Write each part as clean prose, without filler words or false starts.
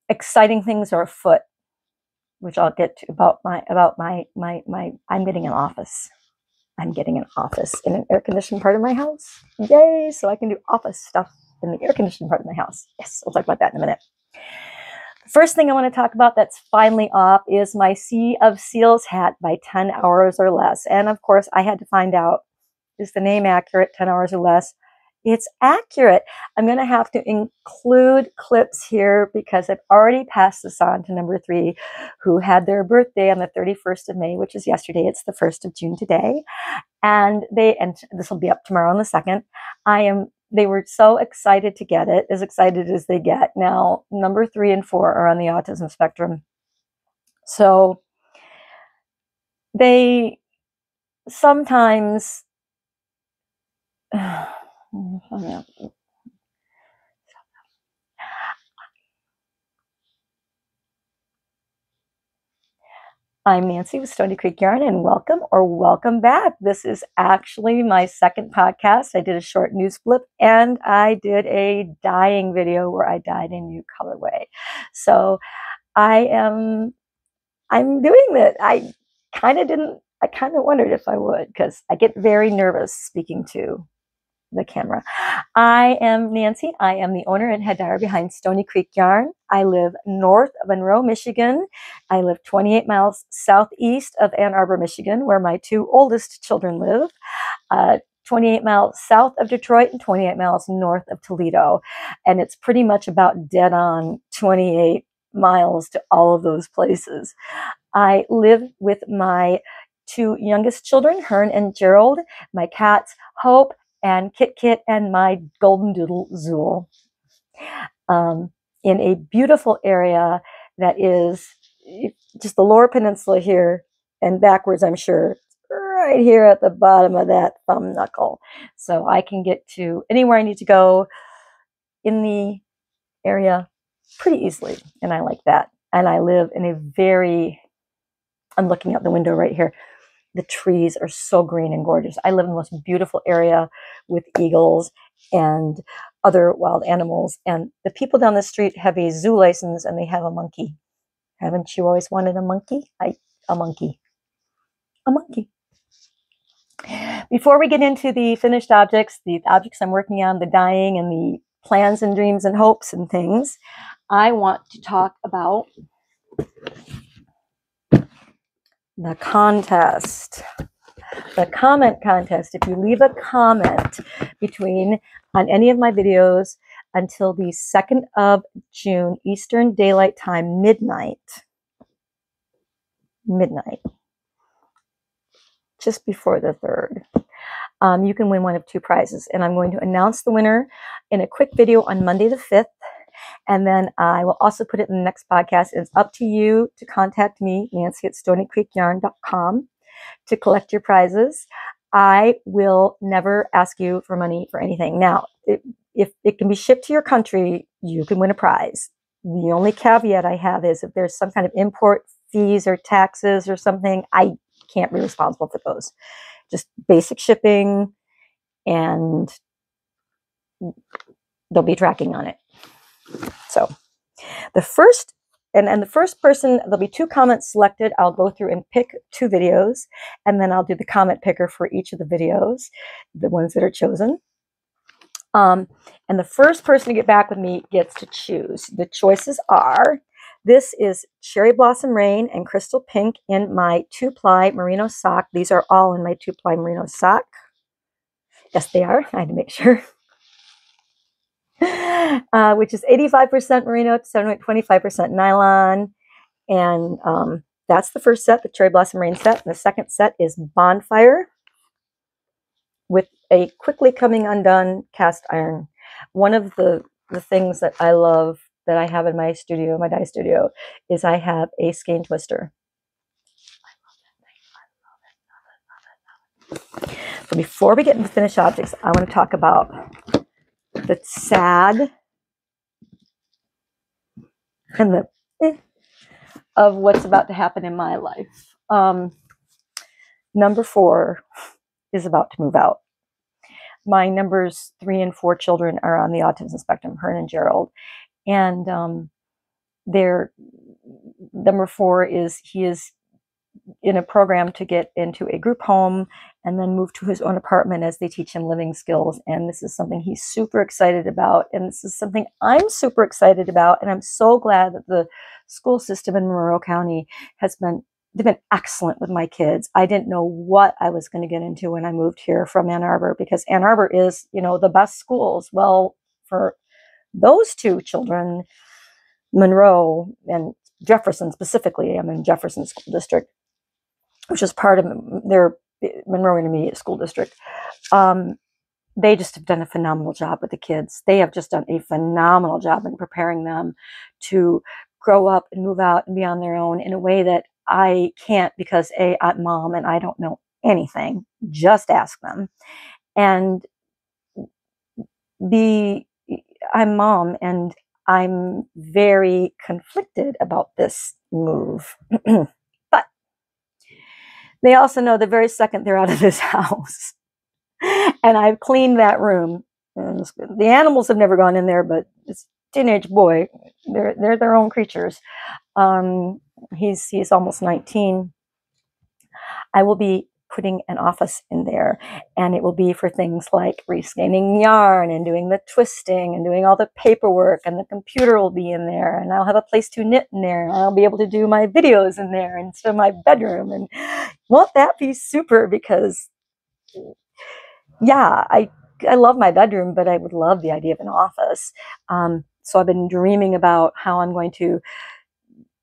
exciting things are afoot, which I'll get to about my I'm getting an office. I'm getting an office in an air-conditioned part of my house. Yay! So I can do office stuff in the air-conditioned part of my house. Yes, we'll talk about that in a minute. The first thing I want to talk about that's finally off is my Sea of Seals hat by 10 hours or less. And of course, I had to find out, is the name accurate, 10 hours or less? It's accurate. I'm going to have to include clips here because I've already passed this on to number 3, who had their birthday on the 31st of May, which is yesterday. It's the 1st of June today. And this will be up tomorrow on the 2nd. They were so excited to get it, as excited as they get. Now, number 3 and 4 are on the autism spectrum. So they sometimes I'm Nancy with Stony Creek Yarn, and welcome back. This is actually my second podcast. I did a short news blip and I did a dyeing video where I dyed a new colorway. So I'm doing that. I kind of wondered if I would, because I get very nervous speaking to the camera. I am Nancy. I am the owner and head dyer behind Stony Creek Yarn. I live north of Monroe, Michigan. I live 28 miles southeast of Ann Arbor, Michigan, where my 2 oldest children live. 28 miles south of Detroit and 28 miles north of Toledo. And it's pretty much about dead on 28 miles to all of those places. I live with my 2 youngest children, Hearn and Gerald, my cats, Hope and Kit, and my golden doodle, Zool, in a beautiful area that is just the Lower Peninsula here and backwards, I'm sure, right here at the bottom of that thumb knuckle. So I can get to anywhere I need to go in the area pretty easily, and I like that. And I live in I'm looking out the window right here. The trees are so green and gorgeous. I live in the most beautiful area with eagles and other wild animals. And the people down the street have a zoo license and they have a monkey. Haven't you always wanted a monkey? A monkey. Before we get into the finished objects, the objects I'm working on, the dyeing and the plans and dreams and hopes and things, I want to talk about the contest, the comment contest. If you leave a comment on any of my videos until the 2nd of June, Eastern Daylight Time, midnight, just before the 3rd, you can win one of 2 prizes. And I'm going to announce the winner in a quick video on Monday the 5th. And then I will also put it in the next podcast. It's up to you to contact me, Nancy at StonyCreekYarn.com, to collect your prizes. I will never ask you for money for anything. Now, if it can be shipped to your country, you can win a prize. The only caveat I have is if there's some kind of import fees or taxes or something, I can't be responsible for those. Just basic shipping, and there'll be tracking on it. So the first person, there'll be 2 comments selected. I'll go through and pick 2 videos, and then I'll do the comment picker for each of the videos, the ones that are chosen. And the first person to get back with me gets to choose. The choices are, this is Cherry Blossom Rain and Crystal Pink in my 2-ply merino sock. These are all in my 2-ply merino sock. Yes, they are. I had to make sure. Which is 85% merino, 25% nylon. And that's the first set, the Cherry Blossom Rain set. And the second set is Bonfire with a quickly coming undone cast iron. One of the things that I love that I have in my studio, my dye studio, is I have a skein twister. I love it. So before we get into finished objects, I want to talk about the sad and the of what's about to happen in my life. Number 4 is about to move out. My numbers 3 and 4 children are on the autism spectrum, Hearn and Gerald. And Their number 4 is he is in a program to get into a group home and then move to his own apartment as they teach him living skills. And this is something he's super excited about. And this is something I'm super excited about. And I'm so glad that the school system in Monroe County they've been excellent with my kids. I didn't know what I was going to get into when I moved here from Ann Arbor, because Ann Arbor is, the best schools. Well, for those 2 children, Monroe and Jefferson specifically, I'm in Jefferson School District, which is part of their Monroe Intermediate School District. They just have done a phenomenal job with the kids. They have just done a phenomenal job in preparing them to grow up and move out and be on their own in a way that I can't, because A, I'm mom and I don't know anything. Just ask them. And B, I'm mom and I'm very conflicted about this move. But they also know the very second they're out of this house and I've cleaned that room, and the animals have never gone in there, but this teenage boy, they're their own creatures. He's almost 19. I will be putting an office in there, and it will be for things like rescanning yarn and doing the twisting and doing all the paperwork, and the computer will be in there, and I'll have a place to knit in there, and I'll be able to do my videos in there instead of my bedroom. And won't that be super? Because yeah, I love my bedroom, but I would love the idea of an office. So I've been dreaming about how I'm going to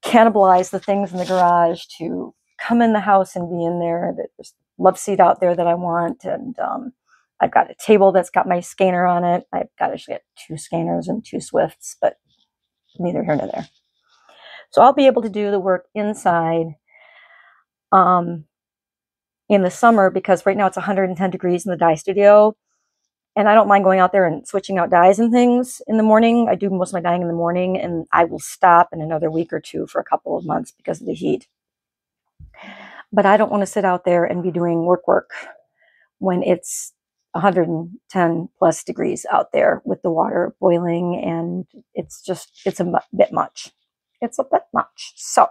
cannibalize the things in the garage to come in the house and be in there. There's a love seat out there that I want, and I've got a table that's got my scanner on it. I've got to get 2 scanners and 2 Swifts, but neither here nor there. So I'll be able to do the work inside in the summer, because right now it's 110 degrees in the dye studio, and I don't mind going out there and switching out dyes and things in the morning. I do most of my dyeing in the morning, and I will stop in another week or 2 for a couple of months because of the heat. But I don't want to sit out there and be doing work when it's 110 plus degrees out there with the water boiling, and it's a bit much. It's a bit much. So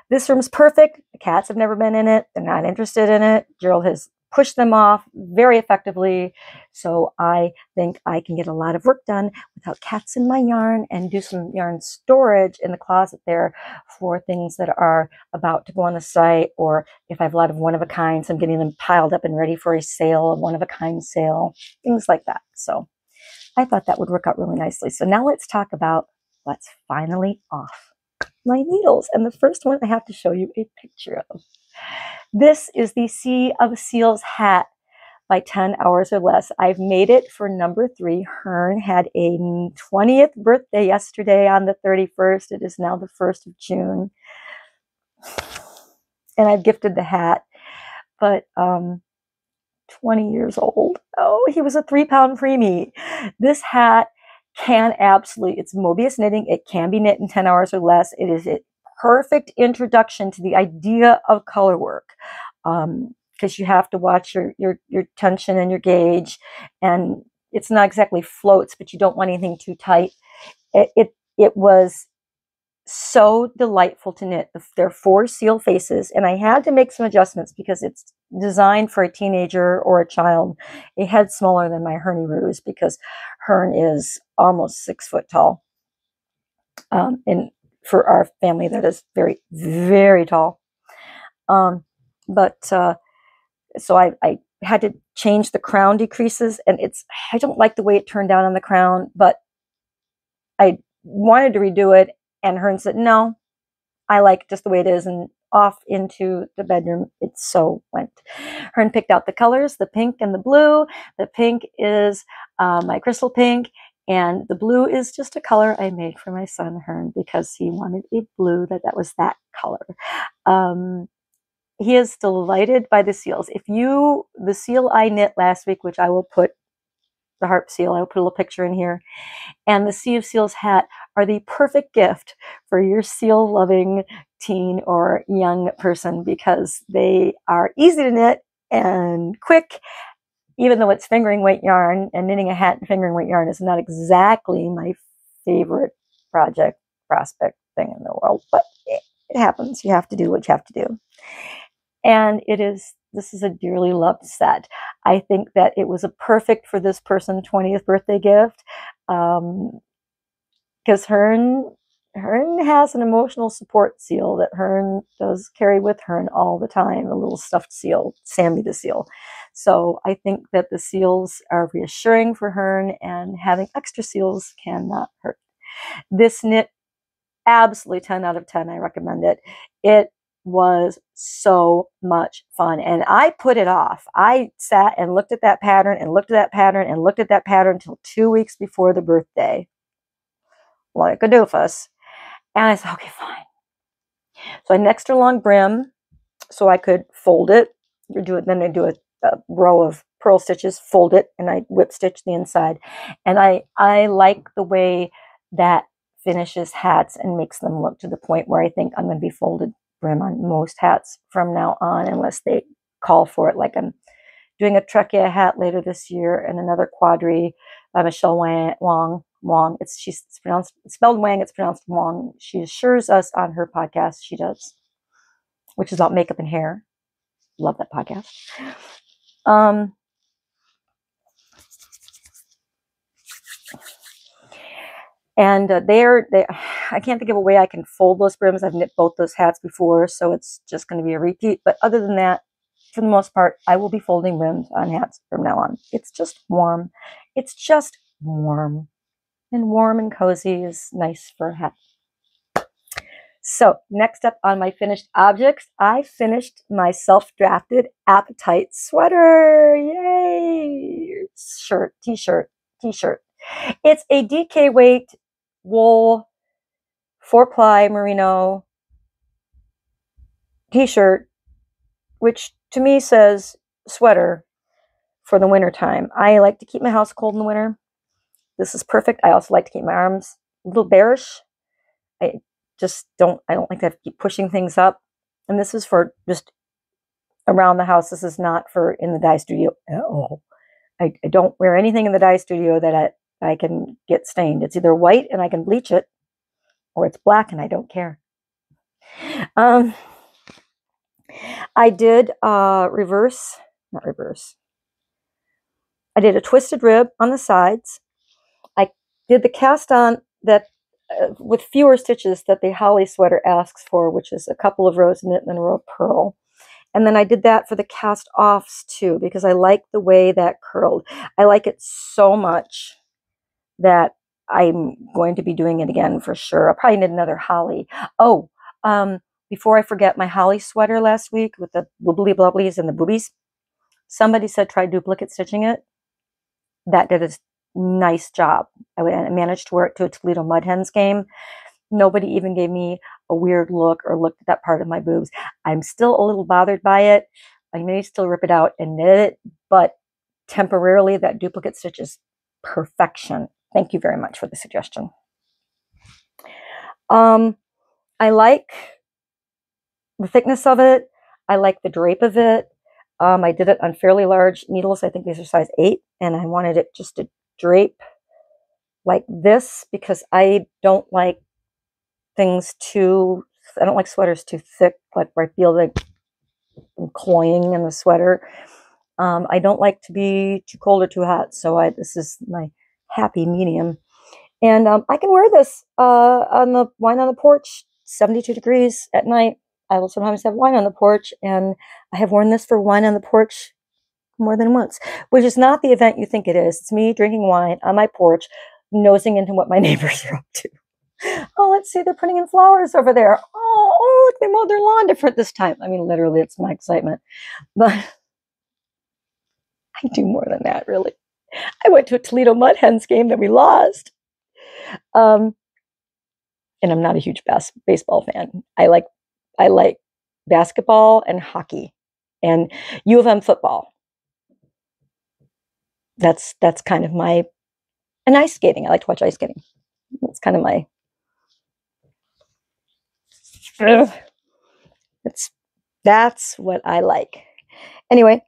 this room's perfect. The cats have never been in it. They're not interested in it. Gerald has pushed them off very effectively. So I think I can get a lot of work done without cats in my yarn, and do some yarn storage in the closet there for things that are about to go on the site, or if I have a lot of one-of-a-kinds, I'm getting them piled up and ready for a sale, a one-of-a-kind sale, things like that. So I thought that would work out really nicely. So now let's talk about what's finally off my needles. And the first one I have to show you a picture of. This is the Sea of Seals hat by 10 Hours or Less. I've made it for number 3. Hearn had a 20th birthday yesterday on the 31st. It is now the 1st of June. And I've gifted the hat, but 20 years old. Oh, he was a 3-pound preemie. This hat it's Mobius knitting. It can be knit in 10 hours or less. It is a perfect introduction to the idea of color work, because you have to watch your tension and your gauge, and it's not exactly floats, but you don't want anything too tight. It was so delightful to knit. There are 4 seal faces, and I had to make some adjustments because it's designed for a teenager or a child. A head smaller than my Herny Ruse, because Hearn is almost 6 foot tall. And for our family, that is very, very tall. So I had to change the crown decreases, and I don't like the way it turned down on the crown, but I wanted to redo it, and Hearn said, no, I like just the way it is, and off into the bedroom it so went. Hearn picked out the colors, the pink and the blue. The pink is my crystal pink, and the blue is just a color I made for my son Hearn because he wanted a blue that was that color. He is delighted by the seals. The seal I knit last week, which I will put, the harp seal, I will put a little picture in here, and the Sea of Seals hat are the perfect gift for your seal loving teen or young person, because they are easy to knit and quick, even though it's fingering weight yarn, and knitting a hat and fingering weight yarn is not exactly my favorite prospect thing in the world, but it happens. You have to do what you have to do. And this is a dearly loved set. I think that it was a perfect for this person's 20th birthday gift. Because Hearn has an emotional support seal that Hearn does carry with Hearn all the time, a little stuffed seal, Sammy the seal. So I think that the seals are reassuring for Hearn, and having extra seals cannot hurt. This knit, absolutely 10 out of 10. I recommend it. It was so much fun, and I put it off. I sat and looked at that pattern and looked at that pattern and looked at that pattern until 2 weeks before the birthday, like a doofus. And I said, okay, fine. So I had an extra long brim so I could fold it. Then I do a row of purl stitches, fold it, and I whip stitch the inside. And I like the way that finishes hats and makes them look to the point where I think I'm going to be folded brim on most hats from now on, unless they call for it. Like I'm doing a Trekkia hat later this year and another quadri by Michelle Wong. It's spelled Wang, it's pronounced Wong. She assures us on her podcast, she does, which is about makeup and hair. Love that podcast. And I can't think of a way I can fold those brims. I've knit both those hats before, so it's just going to be a repeat. But other than that, for the most part, I will be folding brims on hats from now on. It's just warm. It's just warm. And warm and cozy is nice for a hat. So next up on my finished objects, I finished my self-drafted Appetite sweater. Yay! T-shirt. It's a DK weight wool 4-ply merino t-shirt, which to me says sweater for the winter time. I like to keep my house cold in the winter. This is perfect. I also like to keep my arms a little bearish. I don't like to have to keep pushing things up. And this is for just around the house. This is not for in the dye studio at all. I don't wear anything in the dye studio that I can get stained. It's either white and I can bleach it, or it's black and I don't care. I did I did a twisted rib on the sides. I did the cast on that with fewer stitches that the Holly sweater asks for, which is a couple of rows of knit and then a row of purl. And then I did that for the cast offs too, because I like the way that curled. I like it so much that I'm going to be doing it again for sure. I'll probably knit another Holly. Oh, before I forget, my Holly sweater last week with the bubbly blubblies and the boobies, somebody said try duplicate stitching it. That did a nice job. I managed to wear it to a Toledo Mud Hens game. Nobody even gave me a weird look or looked at that part of my boobs. I'm still a little bothered by it. I may still rip it out and knit it, but temporarily that duplicate stitch is perfection. Thank you very much for the suggestion. I like the thickness of it. I like the drape of it. I did it on fairly large needles. I think these are size 8, and I wanted it just to drape like this because I don't like things I don't like sweaters too thick, like where I feel like I'm cloying in the sweater. I don't like to be too cold or too hot, so this is my happy medium. And I can wear this on the wine on the porch, 72 degrees at night. I will sometimes have wine on the porch, and I have worn this for wine on the porch more than once, which is not the event you think it is. It's me drinking wine on my porch, nosing into what my neighbors are up to. Oh, let's see, they're putting in flowers over there. Oh, look, they mowed their lawn different this time. I mean, literally, it's my excitement. But I do more than that, really. I went to a Toledo Mud Hens game that we lost. And I'm not a huge baseball fan. I like basketball and hockey and U of M football. That's kind of and ice skating. I like to watch ice skating. That's kind of my that's what I like. Anyway,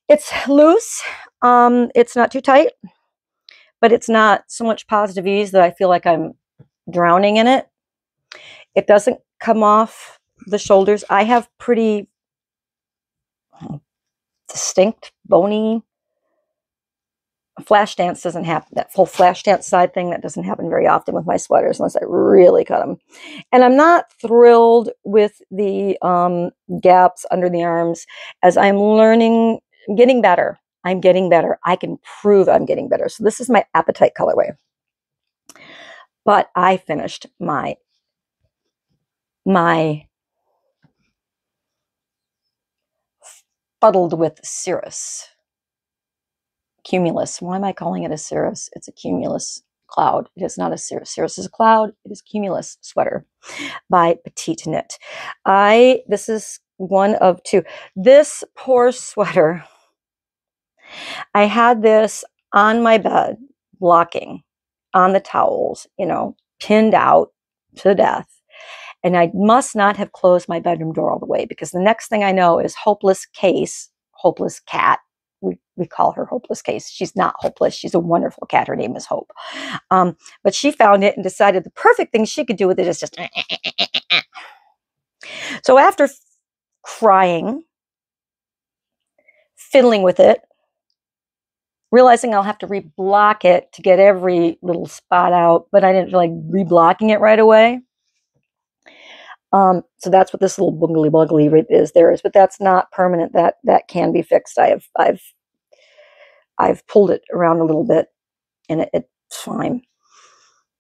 it's loose. It's not too tight, but it's not so much positive ease that I feel like I'm drowning in it. It doesn't come off the shoulders. I have pretty distinct, bony flash dance. Doesn't happen. That full flash dance side thing, that doesn't happen very often with my sweaters unless I really cut them. And I'm not thrilled with the gaps under the arms, as I'm learning, getting better. I'm getting better. I can prove I'm getting better. So this is my Appetite colorway. But I finished my fuddled with cirrus. Cumulus. Why am I calling it a cirrus? It's a cumulus cloud. It is not a cirrus. Cirrus is a cloud. It is cumulus sweater by Petite Knit. This is one of two. This poor sweater, I had this on my bed, blocking on the towels, you know, pinned out to death. And I must not have closed my bedroom door all the way, because the next thing I know is Hopeless Case, Hopeless Cat. We call her Hopeless Case. She's not hopeless. She's a wonderful cat. Her name is Hope. But she found it and decided the perfect thing she could do with it is just... So after crying, fiddling with it, realizing I'll have to reblock it to get every little spot out, but I didn't feel like reblocking it right away. So that's what this little boogly is. There is, but that's not permanent. That can be fixed. I've pulled it around a little bit, and it's fine.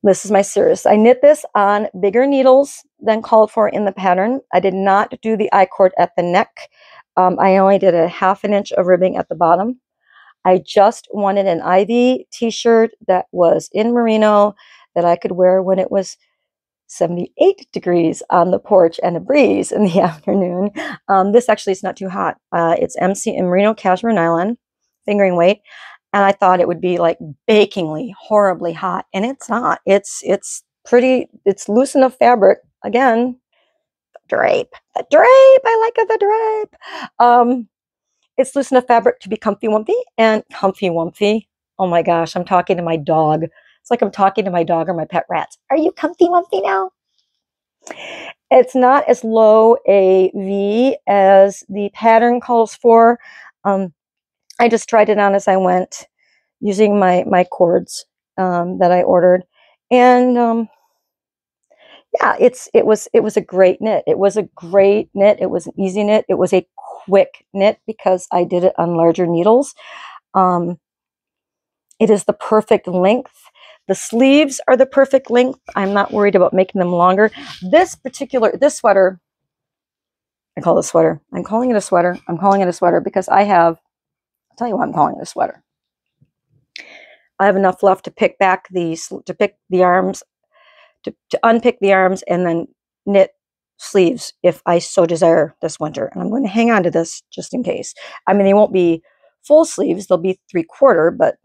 This is my cirrus. I knit this on bigger needles than called for in the pattern. I did not do the I-cord at the neck. I only did a 1/2 inch of ribbing at the bottom. I just wanted an Ivy t-shirt that was in merino that I could wear when it was 78 degrees on the porch and a breeze in the afternoon. This actually is not too hot. It's MC in merino cashmere nylon, fingering weight. And I thought it would be like bakingly, horribly hot. And it's not. It's pretty, it's loose enough fabric. Again, the drape. I like the drape. It's loose enough fabric to be comfy wumpy and comfy wumpy. Oh my gosh, I'm talking to my dog. It's like I'm talking to my dog or my pet rats. Are you comfy wumpy now? It's not as low a V as the pattern calls for. I just tried it on as I went using my cords that I ordered. And yeah, it was a great knit. It was a great knit. It was an easy knit. It was a quick knit because I did it on larger needles. It is the perfect length. The sleeves are the perfect length. I'm not worried about making them longer. This sweater, I call it a sweater. I'm calling it a sweater. I'm calling it a sweater because I'll tell you why I'm calling it a sweater. I have enough left to pick back to pick the arms, to unpick the arms and then knit sleeves if I so desire this winter. And I'm going to hang on to this just in case. I mean, they won't be full sleeves. They'll be 3/4, but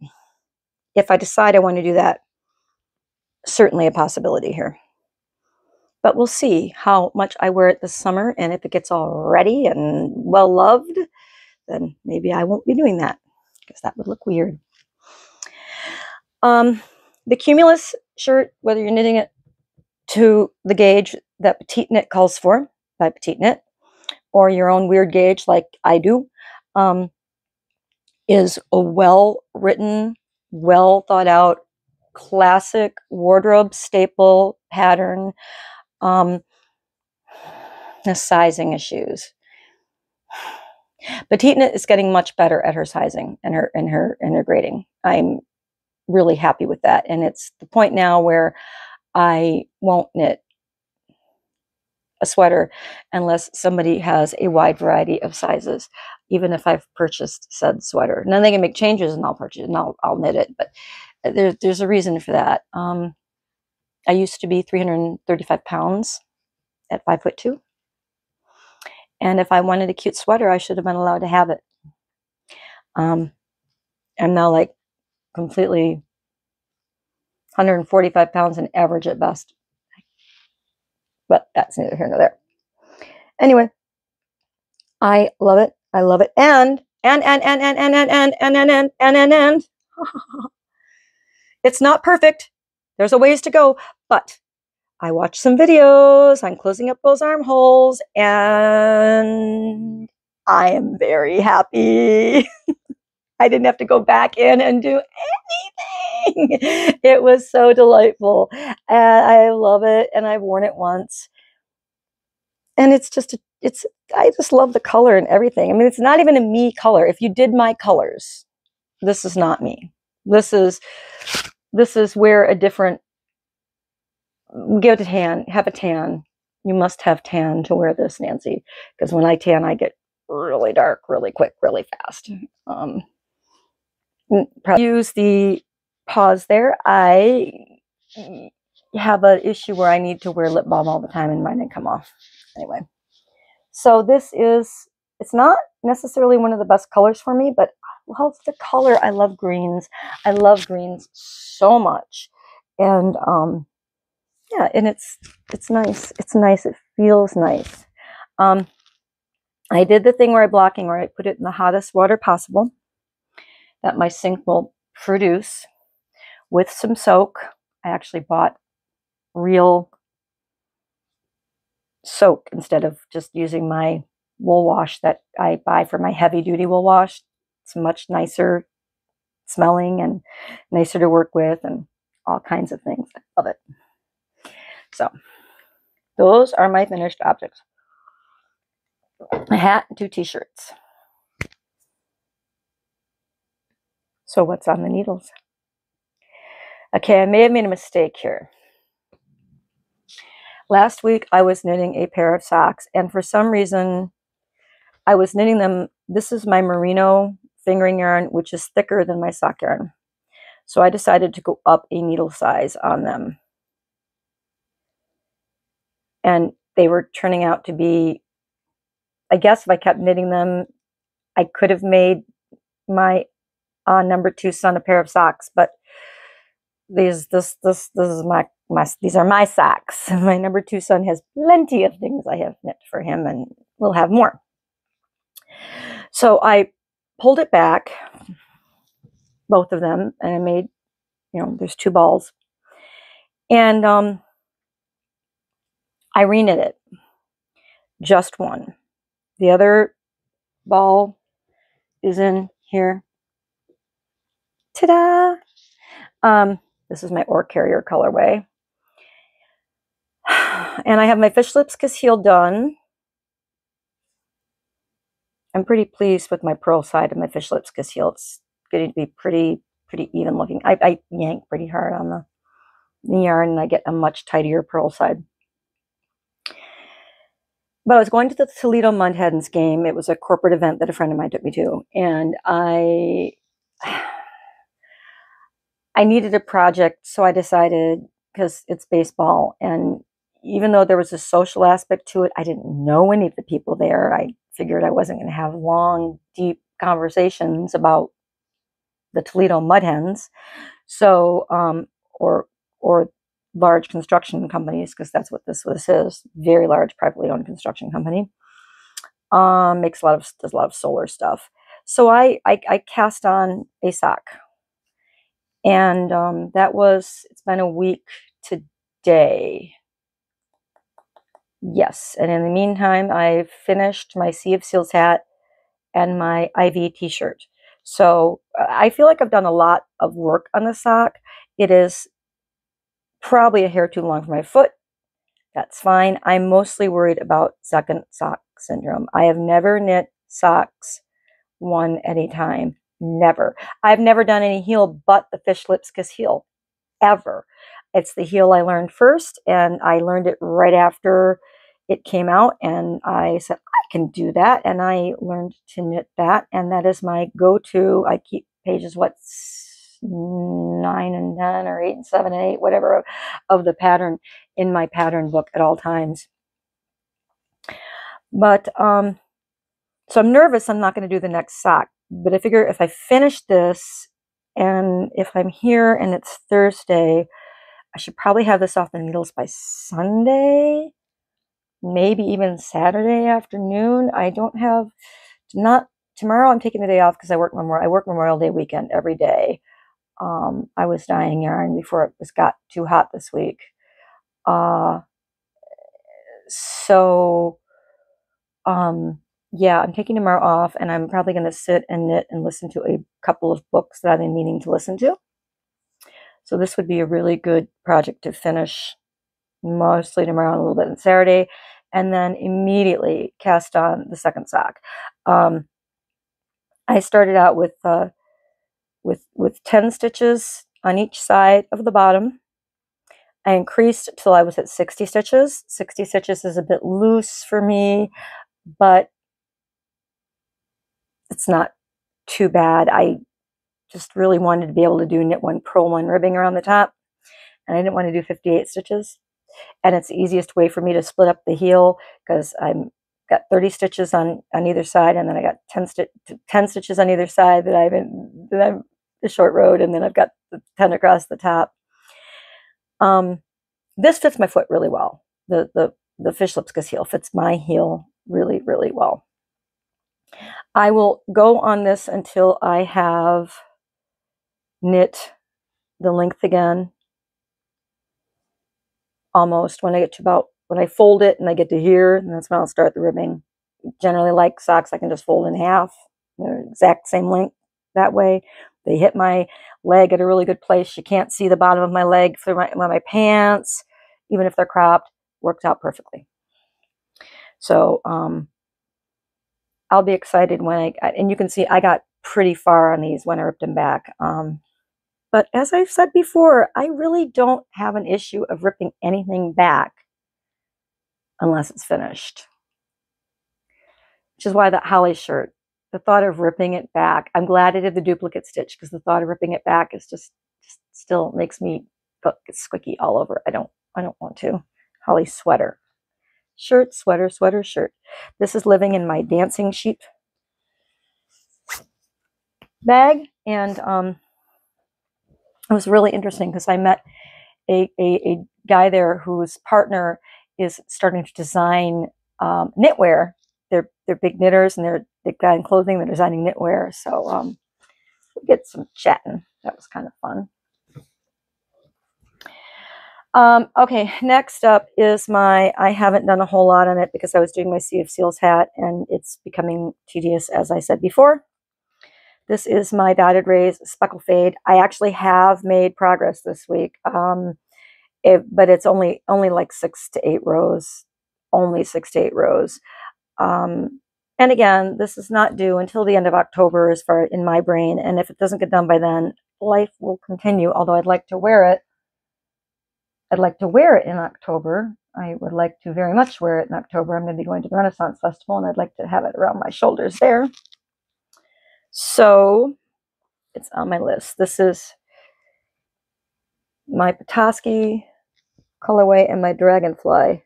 if I decide I want to do that, certainly a possibility here. But we'll see how much I wear it this summer, and if it gets all ready and well loved, then maybe I won't be doing that because that would look weird. The Cumulus shirt, whether you're knitting it to the gauge that Petite Knit calls for by Petite Knit, or your own weird gauge like I do, is a well-written, well thought out, classic wardrobe staple pattern. The sizing issues. Petite Knit is getting much better at her sizing and her grading. I'm really happy with that, and it's the point now where I won't knit a sweater unless somebody has a wide variety of sizes, even if I've purchased said sweater. Now they can make changes, and I'll purchase it, and I'll knit it, but there's a reason for that. I used to be 335 pounds at 5'2", and if I wanted a cute sweater, I should have been allowed to have it. I'm now like completely 145 pounds and average at best. But that's neither here nor there. Anyway, I love it. I love it. And it's not perfect. There's a ways to go, but I watched some videos on closing up those armholes, and I am very happy. I didn't have to go back in and do anything. It was so delightful. I love it, and I've worn it once. And it's just, I just love the color and everything. I mean, it's not even a me color. If you did my colors, this is not me. This is where a different, get a tan, have a tan. You must have tan to wear this, Nancy, because when I tan, I get really dark, really quick, really fast. Use the pause there. I have an issue where I need to wear lip balm all the time and mine didn't come off. Anyway, so this is, it's not necessarily one of the best colors for me, but I love the color. I love greens. I love greens so much. And yeah, and it's nice. It's nice. It feels nice. I did the thing where I put it in the hottest water possible that my sink will produce with some soak. I actually bought real soak instead of just using my wool wash that I buy for my heavy duty wool wash. It's much nicer smelling and nicer to work with and all kinds of things. I love it. So those are my finished objects. A hat and 2 t-shirts. So what's on the needles? Okay, I may have made a mistake here. Last week I was knitting a pair of socks, and for some reason I was knitting them. This is my merino fingering yarn, which is thicker than my sock yarn. So I decided to go up a needle size on them. And they were turning out to be, I guess if I kept knitting them, I could have made my number 2 son a pair of socks, but this is these are my socks. My number 2 son has plenty of things I have knit for him, and we'll have more. So I pulled it back, both of them, and I made, there's 2 balls, and I reknit it, just one. The other ball is in here. Ta-da! This is my Ore Carrier colorway. And I have my fish lips kiss heel done. I'm pretty pleased with my pearl side of my fish lips kiss heel. It's getting to be pretty even looking. I yank pretty hard on the yarn and I get a much tidier pearl side. But I was going to the Toledo Mud Hens game. It was a corporate event that a friend of mine took me to, and I needed a project, so I decided, because it's baseball, and even though there was a social aspect to it, I didn't know any of the people there. I figured I wasn't going to have long, deep conversations about the Toledo Mud Hens, so or large construction companies, because that's what this is. Very large, privately owned construction company. Does a lot of solar stuff. So I cast on a sock. And it's been a week today. Yes, and in the meantime, I've finished my Sea of Seals hat and my IV t-shirt. So I feel like I've done a lot of work on the sock. It is probably a hair too long for my foot. That's fine. I'm mostly worried about second sock syndrome. I have never knit socks one at a time. Never. I've never done any heel but the fish lips kiss heel, ever. It's the heel I learned first, and I learned it right after it came out, and I said, I can do that, and I learned to knit that, and that is my go-to. I keep pages, 9 and 10 or 8 and 7 and 8, whatever, of the pattern in my pattern book at all times. But so I'm nervous I'm not going to do the next sock, but I figure if I finish this, and if I'm here and it's Thursday, I should probably have this off the needles by Sunday, maybe even Saturday afternoon. Tomorrow I'm taking the day off because I work Memorial Day weekend every day. I was dyeing yarn before it got too hot this week. So yeah, I'm taking tomorrow off, and I'm probably going to sit and knit and listen to a couple of books that I've been meaning to listen to. So this would be a really good project to finish, mostly tomorrow and a little bit on Saturday, and then immediately cast on the second sock. I started out with 10 stitches on each side of the bottom. I increased till I was at 60 stitches. 60 stitches is a bit loose for me, but it's not too bad. I just really wanted to be able to do knit one, purl one, ribbing around the top, and I didn't want to do 58 stitches. And it's the easiest way for me to split up the heel, because I'm got 30 stitches on either side, and then I got 10 stitches on either side that I'm the short road, and then I've got the 10 across the top. This fits my foot really well. The fish lipscus heel fits my heel really, really well. I will go on this until I have knit the length again. Almost when I get to when I fold it and I get to here, and that's when I'll start the ribbing. Generally, like socks, I can just fold in half. They're exact same length that way. They hit my leg at a really good place. You can't see the bottom of my leg through my pants, even if they're cropped. Works out perfectly. So I'll be excited when and you can see I got pretty far on these when I ripped them back. But as I've said before, I really don't have an issue of ripping anything back unless it's finished. Which is why that Holly shirt, the thought of ripping it back, I'm glad I did the duplicate stitch, because the thought of ripping it back is just still makes me get squicky all over. I don't want to. Holly sweater. Shirt, sweater, sweater, shirt. This is living in my dancing sheet bag, and it was really interesting because I met a guy there whose partner is starting to design knitwear. They're big knitters, and they're big guy in clothing. They're designing knitwear, so we get some chatting. That was kind of fun. Okay, next up is I haven't done a whole lot on it because I was doing my Sea of Seals hat, and it's becoming tedious, as I said before. This is my Dotted Rays Speckle Fade. I actually have made progress this week, but it's only like 6 to 8 rows. Only 6 to 8 rows. And again, this is not due until the end of October as far in my brain, and if it doesn't get done by then, life will continue, although I'd like to wear it. I'd like to wear it in October. I would like to very much wear it in October. I'm going to be going to the Renaissance Festival, and I'd like to have it around my shoulders there. So it's on my list. This is my Petoskey colorway and my Dragonfly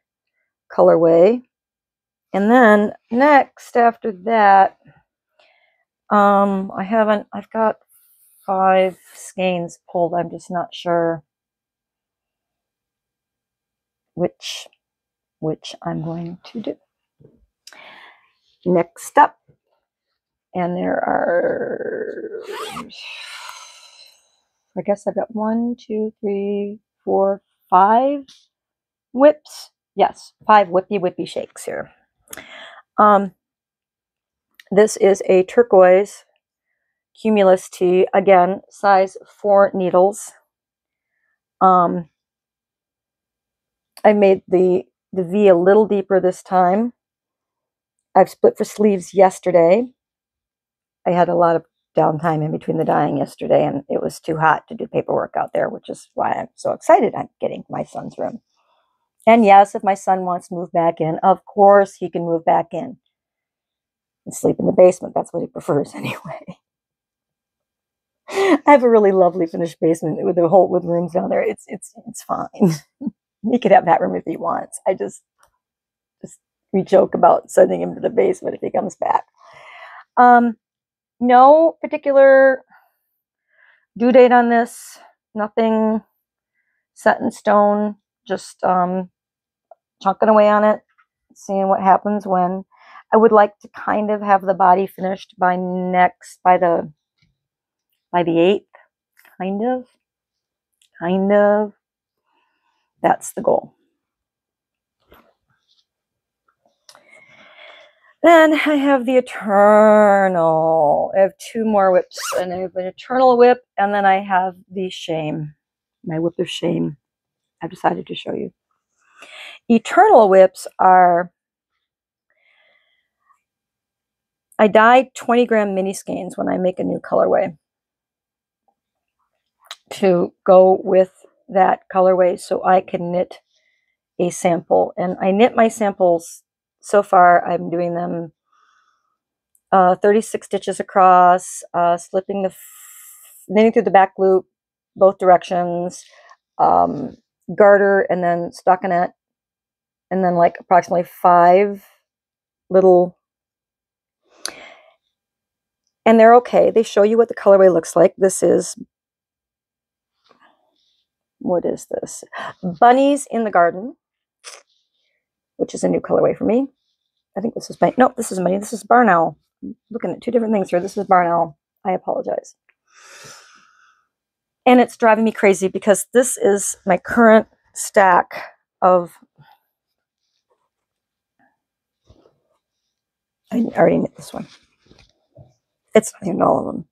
colorway. And then next after that, I've got 5 skeins pulled. I'm just not sure which I'm going to do. Next up, and there are, I guess I've got 1, 2, 3, 4, 5 whips. Yes, 5 whippy shakes here. This is a turquoise Cumulus tee, again, size 4 needles. I made the V a little deeper this time. I've split for sleeves yesterday. I had a lot of downtime in between the dyeing yesterday, and it was too hot to do paperwork out there, which is why I'm so excited I'm getting my son's room. And yes, if my son wants to move back in, of course he can move back in and sleep in the basement. That's what he prefers anyway. I have a really lovely finished basement with rooms down there. It's fine. He could have that room if he wants. We joke about sending him to the basement if he comes back. No particular due date on this. Nothing set in stone. Just chunking away on it, seeing what happens when. I would like to kind of have the body finished by the 8th. Kind of. That's the goal. Then I have the Eternal. I have two more whips, and I have an Eternal whip, and then I have the Shame, my whip of shame. I've decided to show you. Eternal whips are, I dye 20-gram mini skeins when I make a new colorway to go with that colorway so I can knit a sample. And I knit my samples, so far I'm doing them 36 stitches across, slipping knitting through the back loop both directions, garter, and then stockinette, and then like approximately 5 little, and they're okay. They show you what the colorway looks like. This is, what is this? Bunnies in the Garden, which is a new colorway for me. I think this is Bunny. Nope, this is Bunny. This is Barn Owl. I'm looking at two different things here. This is Barn Owl. I apologize. And it's driving me crazy because this is my current stack of, I already knit this one. It's not even all of them.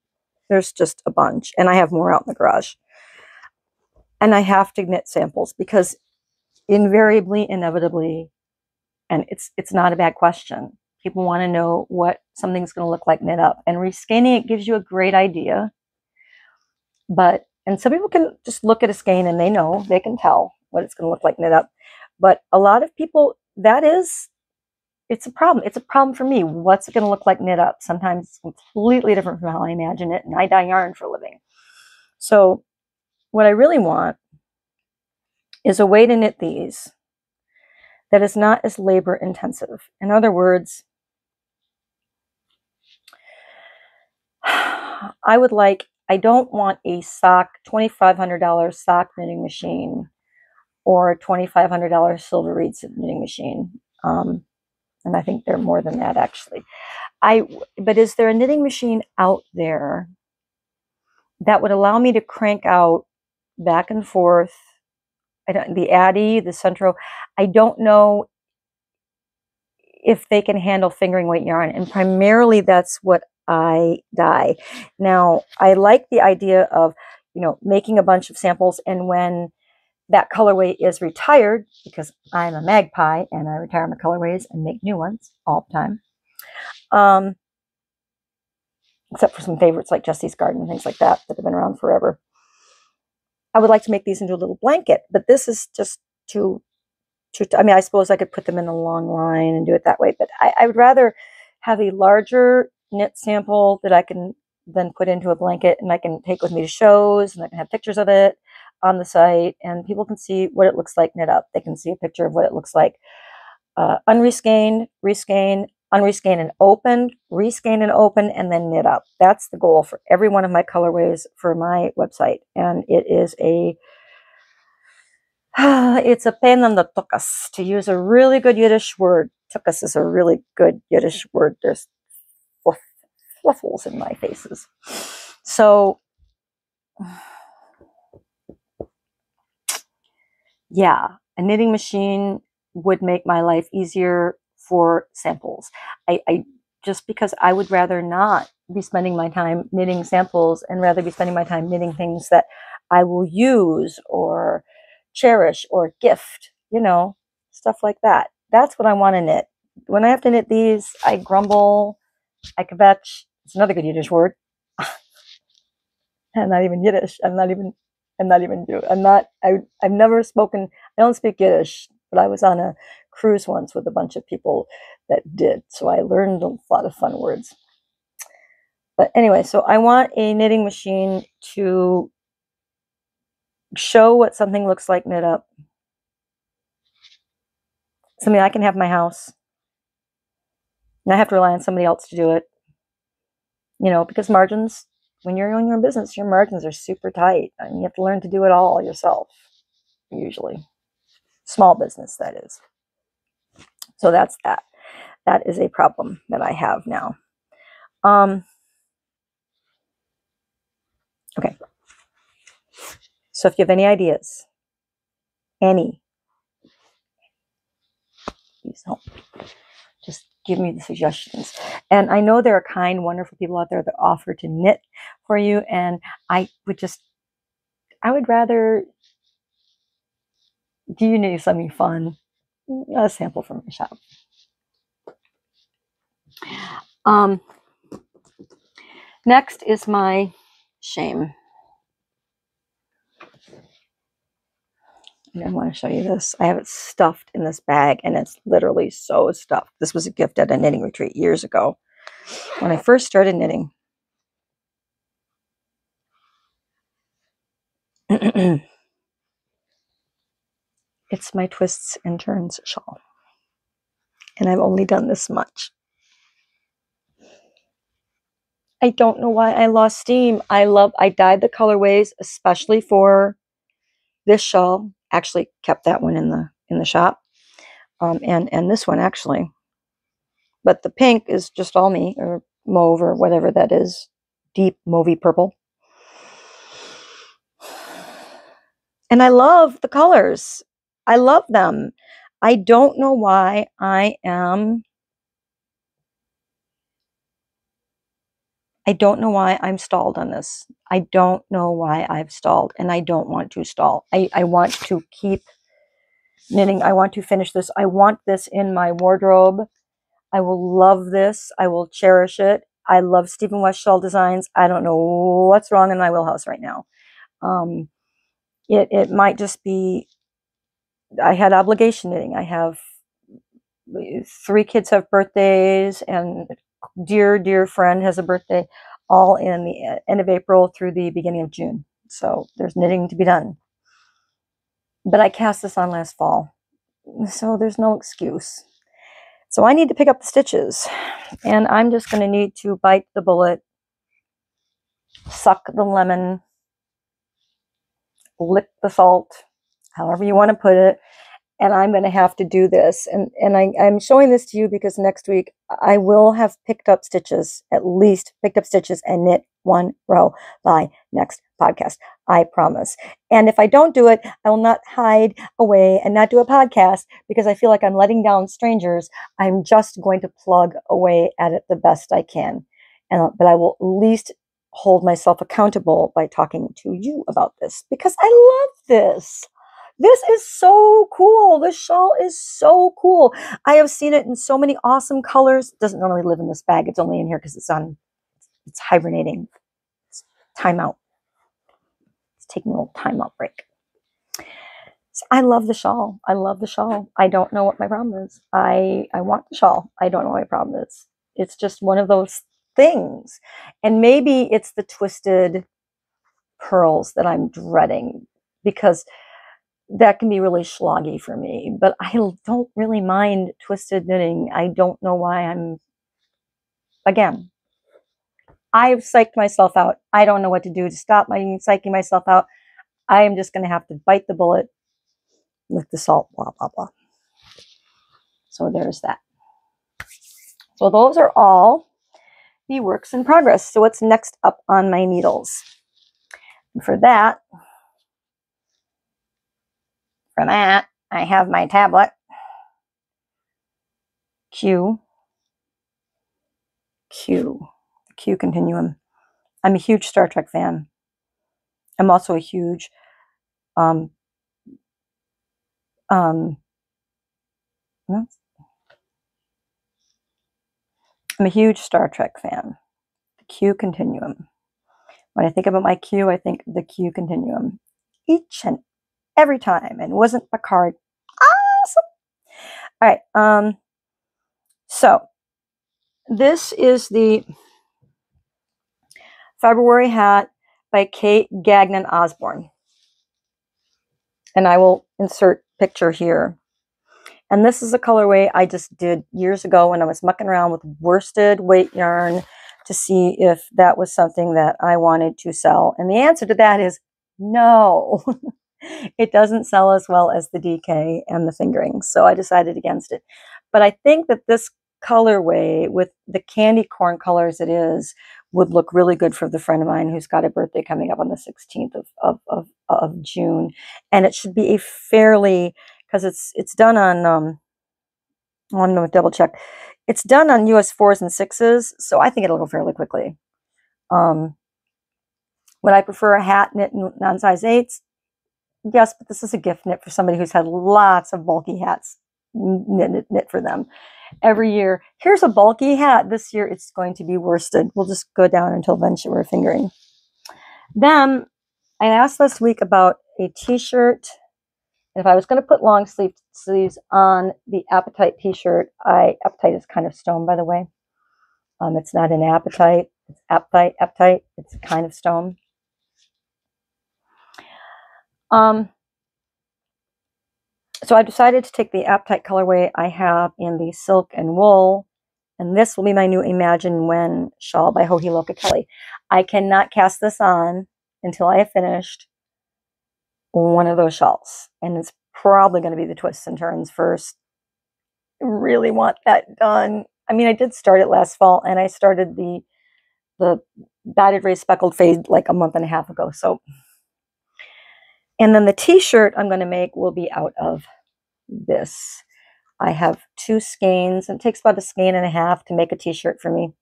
There's just a bunch. And I have more out in the garage. And I have to knit samples because invariably, inevitably, and it's not a bad question, people want to know what something's going to look like knit up. And rescanning it gives you a great idea. But, and some people can just look at a skein and they know, they can tell what it's going to look like knit up. But a lot of people, it's a problem. It's a problem for me. What's it going to look like knit up? Sometimes it's completely different from how I imagine it. And I dye yarn for a living. So what I really want is a way to knit these that is not as labor intensive. In other words, I don't want a $2,500 sock knitting machine or a $2,500 silver reed knitting machine. And I think they're more than that, actually. But is there a knitting machine out there that would allow me to crank out back and forth the Addy, the Centro? I don't know if they can handle fingering weight yarn, and primarily that's what I dye. Now, I like the idea of, making a bunch of samples, and when that colorway is retired, because I'm a magpie and I retire my colorways and make new ones all the time, except for some favorites like Jesse's Garden and things like that have been around forever. I would like to make these into a little blanket, but this is just I mean, I suppose I could put them in a long line and do it that way, but I would rather have a larger knit sample that I can then put into a blanket and I can take with me to shows, and I can have pictures of it on the site, and people can see what it looks like knit up. They can see a picture of what it looks like unresceined, reskein, unreskein and open, reskein and open, and then knit up. That's the goal for every one of my colorways for my website, and it is it's a pain in the tuchus, to use a really good Yiddish word. Tuchus is a really good Yiddish word. There's fluffles in my faces. So, yeah, a knitting machine would make my life easier for samples. I just because I would rather not be spending my time knitting samples and rather be spending my time knitting things that I will use or cherish or gift, stuff like that. That's what I want to knit. When I have to knit these, I grumble, I kvetch. It's another good Yiddish word. I'm not even Yiddish. I've never spoken, I don't speak Yiddish, but I was on a cruise once with a bunch of people that did. So I learned a lot of fun words. But anyway, so I want a knitting machine to show what something looks like knit up. Something I can have in my house. And I have to rely on somebody else to do it. Because margins, when you're in your own business, your margins are super tight. And you have to learn to do it all yourself, usually. Small business, that is. So that's that. That is a problem that I have now. Okay. So if you have any ideas, please help. Just give me the suggestions. And I know there are kind, wonderful people out there that offer to knit for you. And I would rather do you need something fun? A sample from my shop. Next is my shame. And I want to show you this. I have it stuffed in this bag, and it's literally so stuffed. This was a gift at a knitting retreat years ago when I first started knitting. It's my twists and turns shawl. And I've only done this much. I don't know why I lost steam. I dyed the colorways, especially for this shawl. Actually kept that one in the shop. And this one actually. But the pink is just all me, or mauve, or whatever that is. Deep mauvey purple. And I love the colors. I love them. I don't know why I'm stalled on this. I don't know why I've stalled, and I don't want to stall. I want to keep knitting. I want to finish this. I want this in my wardrobe. I will love this. I will cherish it. I love Stephen West shawl designs. I don't know what's wrong in my wheelhouse right now. It might just be I had obligation knitting. I have 3 kids have birthdays, and dear friend has a birthday, all in the end of April through the beginning of June. So there's knitting to be done. But I cast this on last fall, so there's no excuse. So I need to pick up the stitches, and I'm just going to need to bite the bullet, suck the lemon, lick the salt, however you want to put it. And I'm going to have to do this. And I'm showing this to you because next week I will have picked up stitches, at least picked up stitches and knit 1 row by next podcast. I promise. And if I don't do it, I will not hide away and not do a podcast because I feel like I'm letting down strangers. I'm just going to plug away at it the best I can. But I will at least hold myself accountable by talking to you about this because I love this. This is so cool. This shawl is so cool. I have seen it in so many awesome colors. It doesn't normally live in this bag. It's only in here because it's hibernating. It's timeout. It's taking a little timeout break. So I love the shawl. I love the shawl. I don't know what my problem is. I want the shawl. I don't know what my problem is. It's just one of those things. And maybe it's the twisted pearls that I'm dreading because that can be really schloggy for me, but I don't really mind twisted knitting. I don't know why again, I've psyched myself out. I don't know what to do to stop my psyching myself out. I am just going to have to bite the bullet, lick the salt, blah, blah, blah. So there's that. So those are all the works in progress. So what's next up on my needles? And for that, I have my tablet, Q Continuum. I'm a huge Star Trek fan. I'm also a huge I'm a huge Star Trek fan. The Q Continuum. When I think about my Q, I think the Q Continuum. Each and every time. And it wasn't Picard. Awesome. All right. So this is the February hat by Kate Gagnon Osborne. And I will insert picture here. And this is a colorway I just did years ago when I was mucking around with worsted weight yarn to see if that was something that I wanted to sell. And the answer to that is no. It doesn't sell as well as the DK and the fingering. So I decided against it. But I think that this colorway with the candy corn colors it is would look really good for the friend of mine who's got a birthday coming up on the 16th of June. And it should be a fairly, because it's done on, I'm going to double check. It's done on US 4s and 6s, so I think it'll go fairly quickly. Would I prefer a hat knit in non-size 8s? Yes, but this is a gift knit for somebody who's had lots of bulky hats knit for them every year. Here's a bulky hat. This year it's going to be worsted. We'll just go down until eventually we're fingering. Then I asked last week about a t-shirt. If I was going to put long sleeves on the Appetite t-shirt, Appetite is kind of stone, by the way. It's not an Appetite. It's Appetite. It's kind of stone. So I decided to take the Appetite colorway I have in the silk and wool, and this will be my new Imagine When shawl by Joji Locatelli. I cannot cast this on until I have finished one of those shawls, and it's probably going to be the twists and turns first. I really want that done. I mean, I did start it last fall, and I started the dotted ray speckled fade like a month and a half ago. So, and then the t-shirt I'm going to make will be out of this. I have 2 skeins, and it takes about a skein and a half to make a t-shirt for me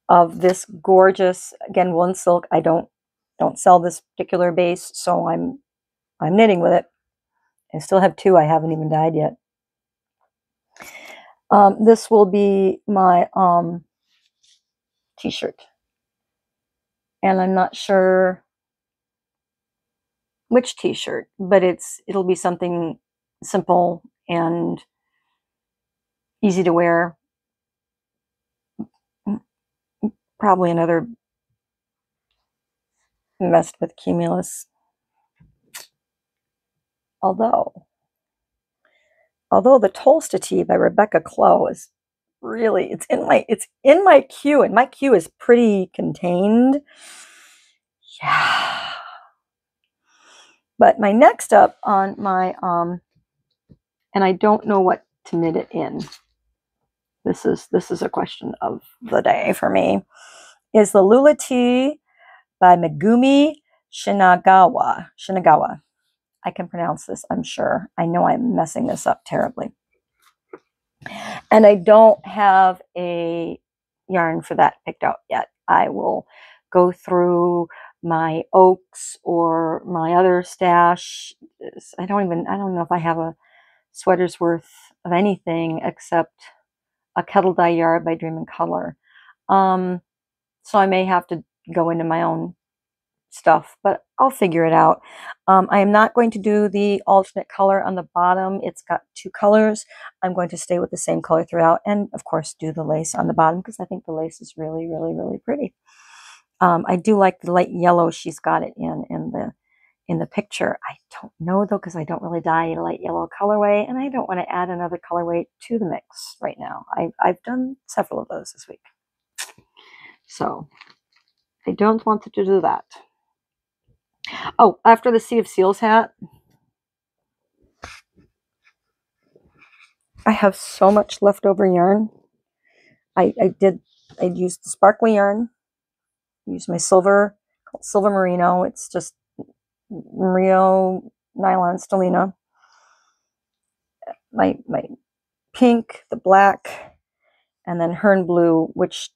of this gorgeous, again, wool and silk. I don't sell this particular base, so I'm knitting with it. I still have 2 I haven't even dyed yet. This will be my t-shirt, and I'm not sure which t-shirt, but it'll be something simple and easy to wear. Probably another messed with Cumulus. Although the Tolsta Tea by Rebecca Clow is really, it's in my queue, and my queue is pretty contained. Yeah. But my next up on my and I don't know what to knit it in. This is a question of the day for me. Is the Lula Tea by Megumi Shinagawa. I can pronounce this, I'm sure. I know I'm messing this up terribly. And I don't have a yarn for that picked out yet. I will go through my oaks or my other stash. I don't know if I have a sweater's worth of anything except a kettle dye yard by Dream and Color. So I may have to go into my own stuff, but I'll figure it out. I am not going to do the alternate color on the bottom. It's got 2 colors. I'm going to stay with the same color throughout, and of course do the lace on the bottom because I think the lace is really, really, really pretty. I do like the light yellow she's got it in the picture. I don't know though, because I don't really dye a light yellow colorway, and I don't want to add another colorway to the mix right now. I've done several of those this week, so I don't want to do that. Oh, after the Sea of Seals hat, I have so much leftover yarn. I used the sparkly yarn. I used my silver merino. It's just merino nylon stellina. My pink, the black, and then Hern blue, which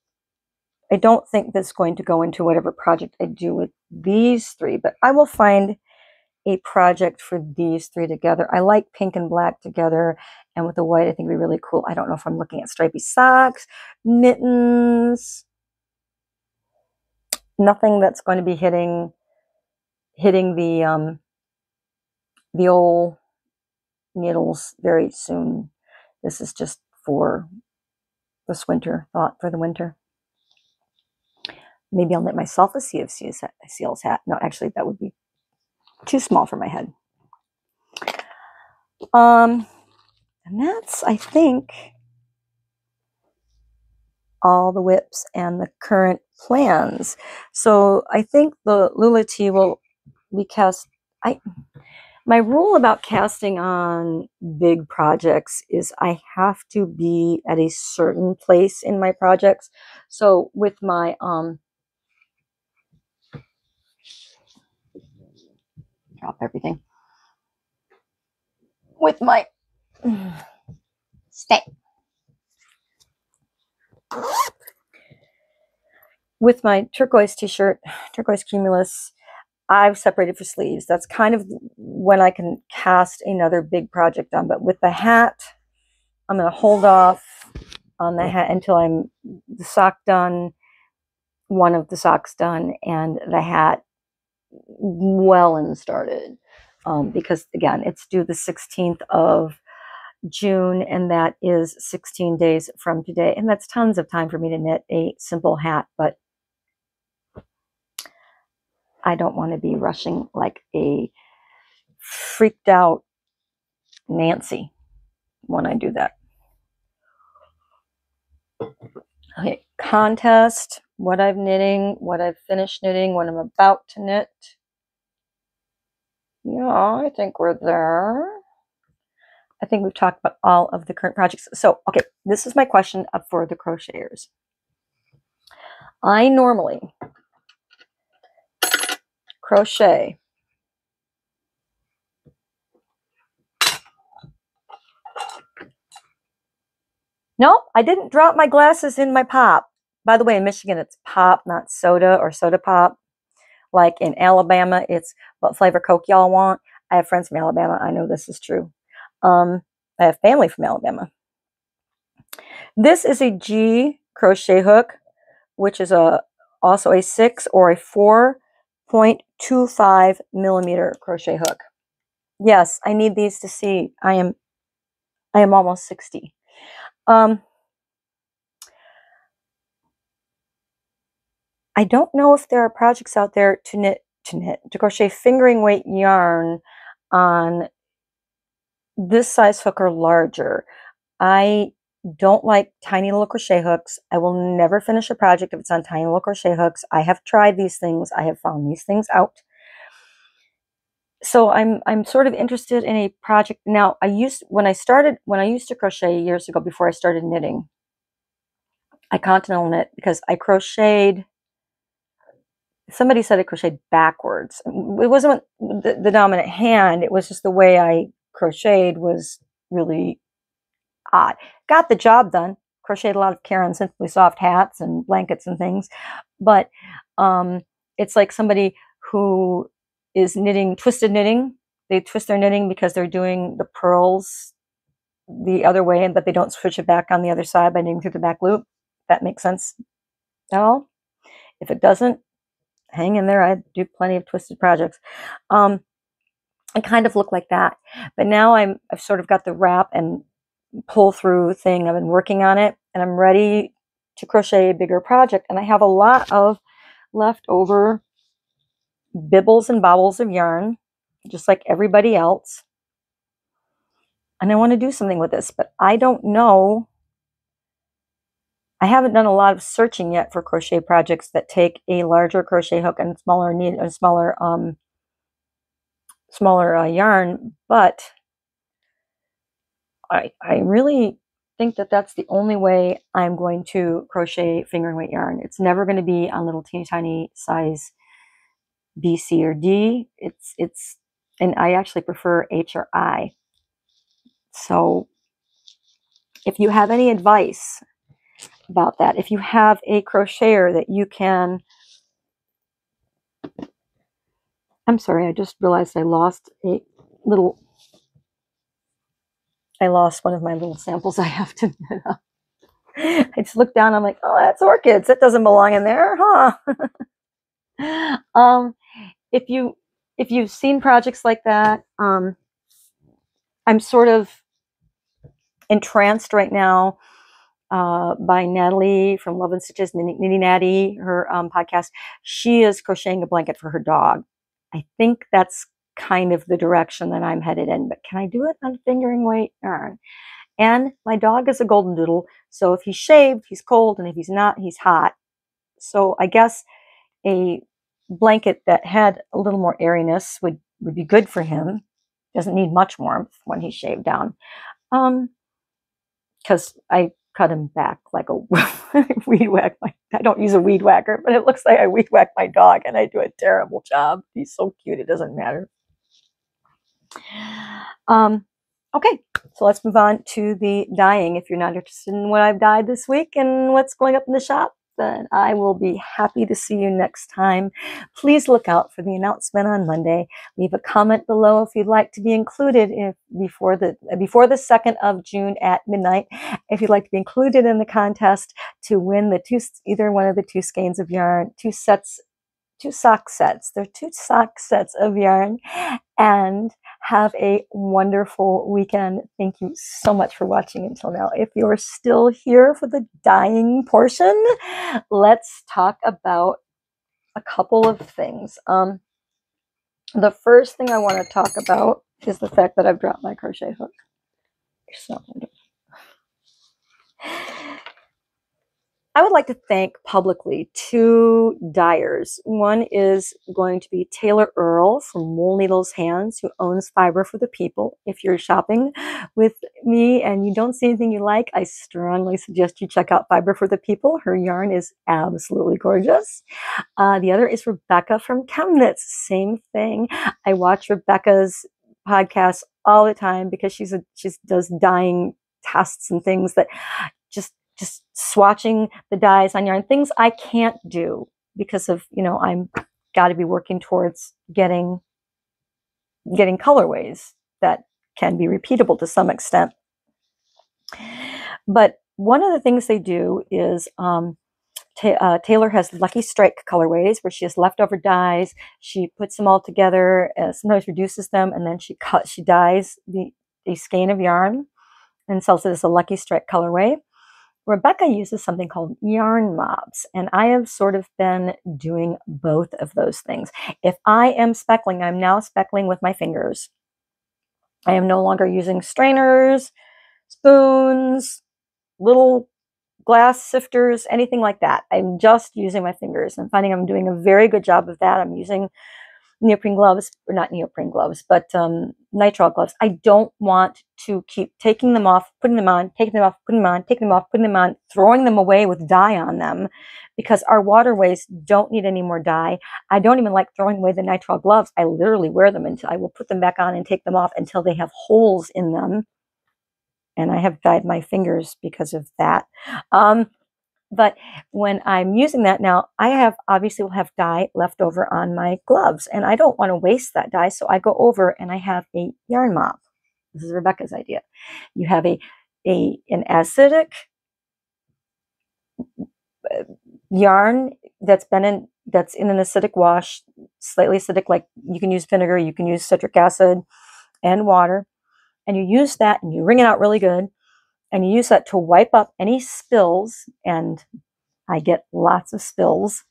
I don't think that's going to go into whatever project I do with these 3, but I will find a project for these 3 together. I like pink and black together, and with the white I think it'd be really cool. I don't know if I'm looking at stripy socks, mittens, nothing that's going to be hitting the old needles very soon. This is just for this winter, thought for the winter. Maybe I'll knit myself a Sea of Seals hat. No, actually that would be too small for my head. And that's, I think, all the whips and the current plans. So I think the Lula Tea will be cast. My rule about casting on big projects is I have to be at a certain place in my projects. So with my drop everything. With my stay. with my turquoise t-shirt, turquoise cumulus, I've separated for sleeves. That's kind of when I can cast another big project on. But with the hat, I'm going to hold off on the hat until I'm the sock done, one of the socks done, and the hat well and started. Because again, it's due the 16th of June, and that is 16 days from today. And that's tons of time for me to knit a simple hat, but I don't want to be rushing like a freaked out Nancy when I do that. Okay, contest, what I'm knitting, what I've finished knitting, what I'm about to knit. Yeah, I think we're there. I think we've talked about all of the current projects. So, okay, this is my question up for the crocheters. I normally crochet no, I didn't drop my glasses in my pop. By the way, in Michigan, it's pop, not soda or soda pop. Like in Alabama, it's what flavor Coke y'all want. I have friends from Alabama. I know this is true. I have family from Alabama. This is a G crochet hook, which is also a 6 or a 4.25 millimeter crochet hook. Yes, I need these to see. I am almost 60. I don't know if there are projects out there to crochet fingering weight yarn on this size hook or larger. I don't like tiny little crochet hooks. I will never finish a project if it's on tiny little crochet hooks. I have tried these things. I have found these things out. So I'm sort of interested in a project. Now, when I used to crochet years ago before I started knitting, I continental knit because I crocheted. Somebody said I crocheted backwards. It wasn't the dominant hand. It was just the way I crocheted was really odd. Got the job done. Crocheted a lot of Karen Simply Soft hats and blankets and things. But it's like somebody who is knitting, twisted knitting. They twist their knitting because they're doing the purls the other way, but they don't switch it back on the other side by knitting through the back loop. That makes sense at all? If it doesn't, hang in there. I do plenty of twisted projects. I kind of look like that, but now I've sort of got the wrap and pull through thing. I've been working on it, and I'm ready to crochet a bigger project. And I have a lot of leftover bibbles and bobbles of yarn, just like everybody else. And I want to do something with this, but I don't know. I haven't done a lot of searching yet for crochet projects that take a larger crochet hook and smaller yarn, but I really think that that's the only way I'm going to crochet fingering weight yarn. It's never going to be on little teeny tiny size B, C, or D. And I actually prefer H or I. So if you have any advice about that, if you have a crocheter that you can, I'm sorry, I just realized I lost one of my little samples I have to knit up. I just looked down, I'm like, oh, that's orchids. That doesn't belong in there, huh? If you've seen projects like that, I'm sort of entranced right now by Natalie from Love and Stitches, Nitty Natty, her podcast. She is crocheting a blanket for her dog. I think that's kind of the direction that I'm headed in, but can I do it on fingering weight yarn? And my dog is a golden doodle, so if he's shaved, he's cold, and if he's not, he's hot. So I guess a blanket that had a little more airiness would be good for him. Doesn't need much warmth when he's shaved down. Because I cut him back like a weed whack. I don't use a weed whacker, but it looks like I weed whack my dog, and I do a terrible job. He's so cute, it doesn't matter. Okay, so let's move on to the dyeing. If you're not interested in what I've dyed this week and what's going up in the shop, then I will be happy to see you next time. Please look out for the announcement on Monday. Leave a comment below if you'd like to be included before the 2nd of June at midnight. If you'd like to be included in the contest to win either one of the 2 skeins of yarn, 2 sock sets. They're 2 sock sets of yarn, and have a wonderful weekend. Thank you so much for watching until now. If you're still here for the dyeing portion, let's talk about a couple of things. The first thing I want to talk about is the fact that I've dropped my crochet hook. So I would like to thank publicly 2 dyers. One is going to be Taylor Earl from Wool Needles Hands, who owns Fiber for the People. If you're shopping with me and you don't see anything you like, I strongly suggest you check out Fiber for the People. Her yarn is absolutely gorgeous. The other is Rebecca from Westknits. Same thing. I watch Rebecca's podcast all the time because she does dyeing tests and things that just swatching the dyes on yarn, things I can't do because of, I'm got to be working towards getting colorways that can be repeatable to some extent. But one of the things they do is Taylor has Lucky Strike colorways where she has leftover dyes. She puts them all together, sometimes reduces them, and then she dyes the skein of yarn and sells it as a Lucky Strike colorway. Rebecca uses something called yarn mobs, and I have sort of been doing both of those things. If I am speckling, I'm now speckling with my fingers. I am no longer using strainers, spoons, little glass sifters, anything like that. I'm just using my fingers. I'm finding I'm doing a very good job of that. I'm using neoprene gloves, or not neoprene gloves, but nitrile gloves. I don't want to keep taking them off, putting them on, taking them off, putting them on, taking them off, putting them on, throwing them away with dye on them, because our waterways don't need any more dye. I don't even like throwing away the nitrile gloves. I literally wear them until I will put them back on and take them off until they have holes in them. And I have dyed my fingers because of that. But when I'm using that now, obviously will have dye left over on my gloves, and I don't want to waste that dye. So I go over and I have a yarn mob. This is Rebecca's idea. You have an acidic yarn that's in an acidic wash, slightly acidic, like you can use vinegar, you can use citric acid and water, and you use that and you wring it out really good. And you use that to wipe up any spills, and I get lots of spills,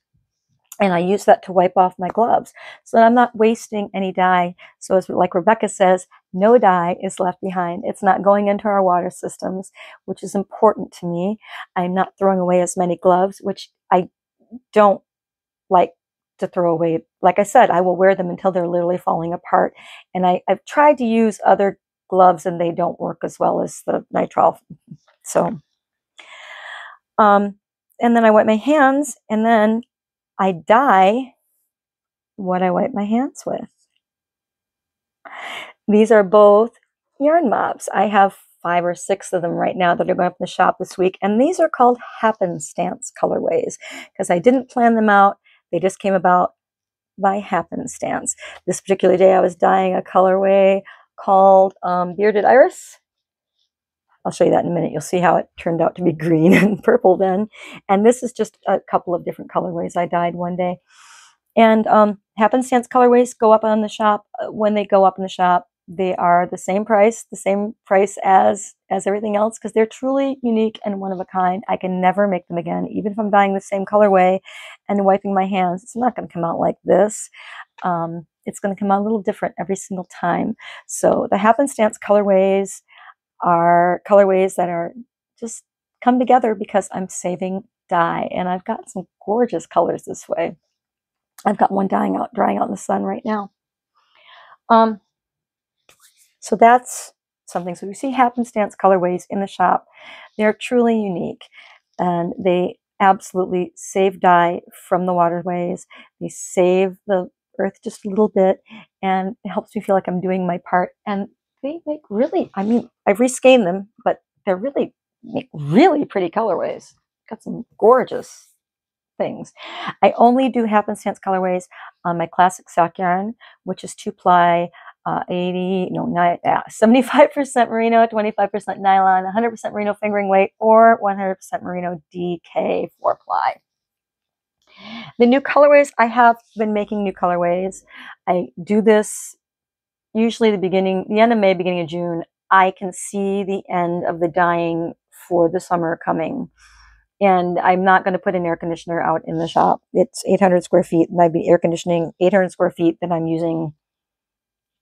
and I use that to wipe off my gloves so that I'm not wasting any dye. So it's like Rebecca says, no dye is left behind. It's not going into our water systems, which is important to me. I'm not throwing away as many gloves, which I don't like to throw away. Like I said, I will wear them until they're literally falling apart. And I've tried to use other gloves and they don't work as well as the nitrile. So, and then I wipe my hands, and then I dye what I wipe my hands with. These are both yarn mobs. I have 5 or 6 of them right now that are going up in the shop this week, and these are called happenstance colorways because I didn't plan them out. They just came about by happenstance. This particular day I was dyeing a colorway called Bearded Iris. I'll show you that in a minute. You'll see how it turned out to be green and purple then. And this is just a couple of different colorways I dyed one day. And happenstance colorways go up on the shop. When they go up in the shop, they are the same price as everything else, because they're truly unique and one of a kind. I can never make them again, even if I'm dyeing the same colorway and wiping my hands. It's not going to come out like this. It's going to come out a little different every single time. So the happenstance colorways are colorways that are just come together because I'm saving dye, and I've got some gorgeous colors this way. I've got one drying out in the sun right now. So that's something. So we see happenstance colorways in the shop. They're truly unique, and they absolutely save dye from the waterways. They save the earth just a little bit, and it helps me feel like I'm doing my part. And they make really, I mean, I've reskeined them, but they're really make really pretty colorways. Got some gorgeous things. I only do happenstance colorways on my classic sock yarn, which is 2-ply, 75% merino, 25% nylon, 100% merino fingering weight, or 100% merino DK 4-ply. The new colorways, I have been making new colorways. I do this usually the end of May, beginning of June. I can see the end of the dyeing for the summer coming. And I'm not going to put an air conditioner out in the shop. It's 800 square feet, and I'd be air conditioning 800 square feet that I'm using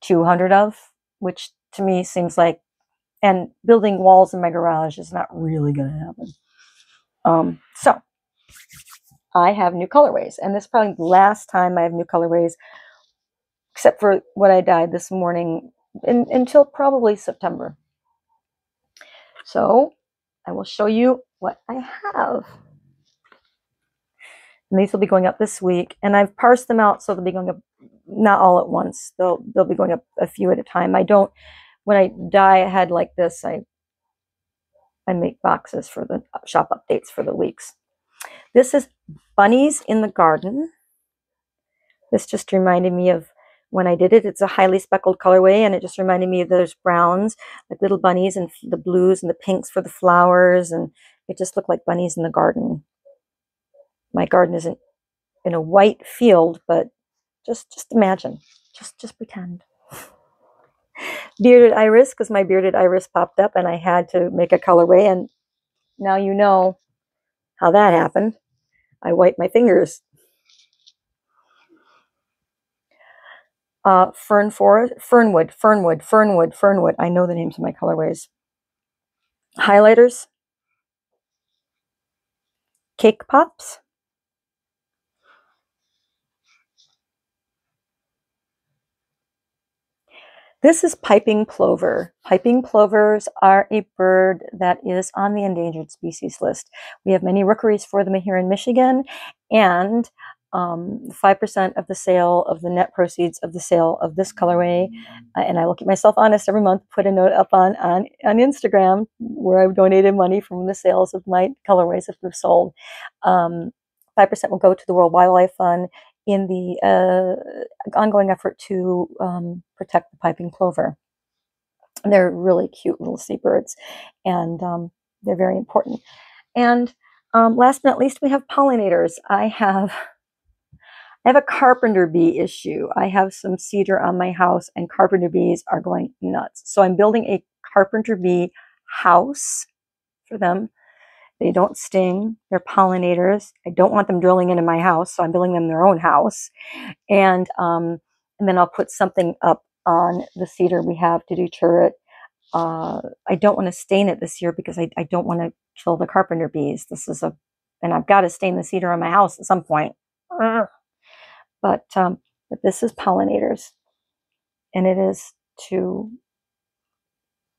200 of, which to me seems like, and building walls in my garage is not really going to happen. So I have new colorways, and this is probably the last time I have new colorways, except for what I dyed this morning until probably September. So I will show you what I have. And these will be going up this week, and I've parsed them out so they'll be going up not all at once. They'll be going up a few at a time. I don't, when I dye ahead like this, I make boxes for the shop updates for the weeks. This is Bunnies in the Garden. This just reminded me of when I did it. It's a highly speckled colorway, and it just reminded me of those browns, like little bunnies, and the blues and the pinks for the flowers, and it just looked like bunnies in the garden. My garden isn't in a white field, but just imagine, just pretend. Bearded iris, because my bearded iris popped up and I had to make a colorway, and now you know how that happened. I wiped my fingers. Fernwood. I know the names of my colorways. Highlighters. Cake pops. This is piping plover. Piping plovers are a bird that is on the endangered species list. We have many rookeries for them here in Michigan, and 5% of the sale of the net proceeds of the sale of this colorway, and I will keep myself honest every month, put a note up on Instagram where I've donated money from the sales of my colorways if they're sold. 5% will go to the World Wildlife Fund in the ongoing effort to protect the piping plover. They're really cute little seabirds, and they're very important. And last but not least, we have pollinators. I have a carpenter bee issue. I have some cedar on my house, and carpenter bees are going nuts. So I'm building a carpenter bee house for them. They don't sting. They're pollinators. I don't want them drilling into my house, so I'm building them their own house. And then I'll put something up on the cedar we have to deter it. I don't want to stain it this year because I don't want to kill the carpenter bees. And I've got to stain the cedar on my house at some point. But this is pollinators, and it is to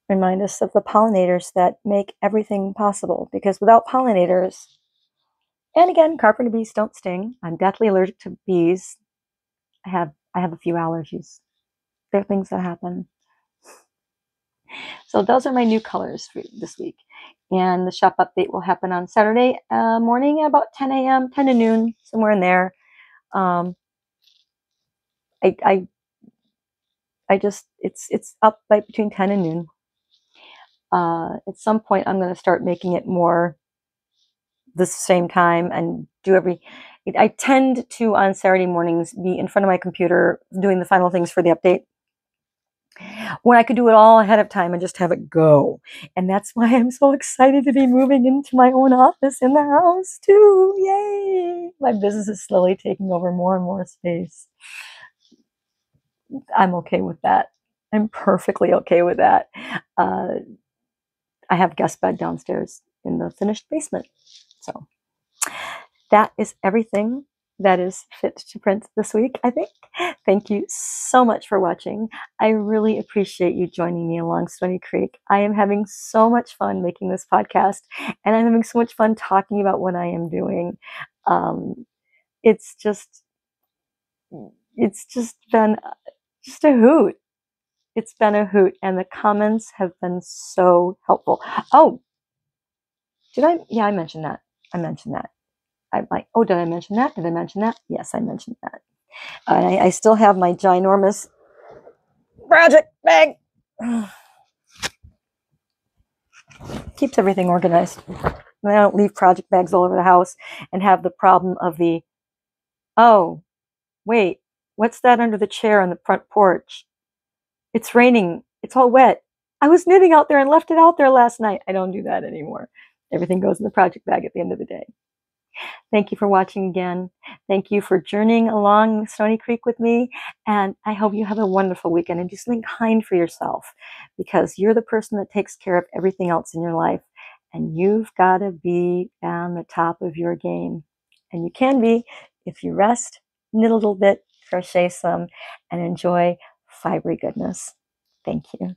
remind us of the pollinators that make everything possible, because without pollinators, and again, carpenter bees don't sting. I'm deathly allergic to bees. I have a few allergies. There are things that happen. So those are my new colors for this week. And the shop update will happen on Saturday morning at about 10 a.m., 10 to noon, somewhere in there. It's up by between 10 and noon. At some point, I'm going to start making it more the same time and I tend to, on Saturday mornings, be in front of my computer doing the final things for the update, when I could do it all ahead of time and just have it go. And that's why I'm so excited to be moving into my own office in the house too. Yay! My business is slowly taking over more and more space. I'm okay with that. I'm perfectly okay with that. I have a guest bed downstairs in the finished basement. So that is everything that is fit to print this week, I think. Thank you so much for watching. I really appreciate you joining me along Stony Creek. I am having so much fun making this podcast, and I'm having so much fun talking about what I am doing. It's just been just a hoot. It's been a hoot, and the comments have been so helpful. Oh, did I? Yeah, I mentioned that. I'm like, oh, did I mention that? Did I mention that? Yes, I mentioned that. And I still have my ginormous project bag. Keeps everything organized. I don't leave project bags all over the house and have the problem of the, oh, wait, what's that under the chair on the front porch? It's raining. It's all wet. I was knitting out there and left it out there last night. I don't do that anymore. Everything goes in the project bag at the end of the day. Thank you for watching again. Thank you for journeying along Stony Creek with me. And I hope you have a wonderful weekend and do something kind for yourself, because you're the person that takes care of everything else in your life. And you've got to be on the top of your game. And you can be if you rest, knit a little bit, crochet some, and enjoy fibery goodness. Thank you.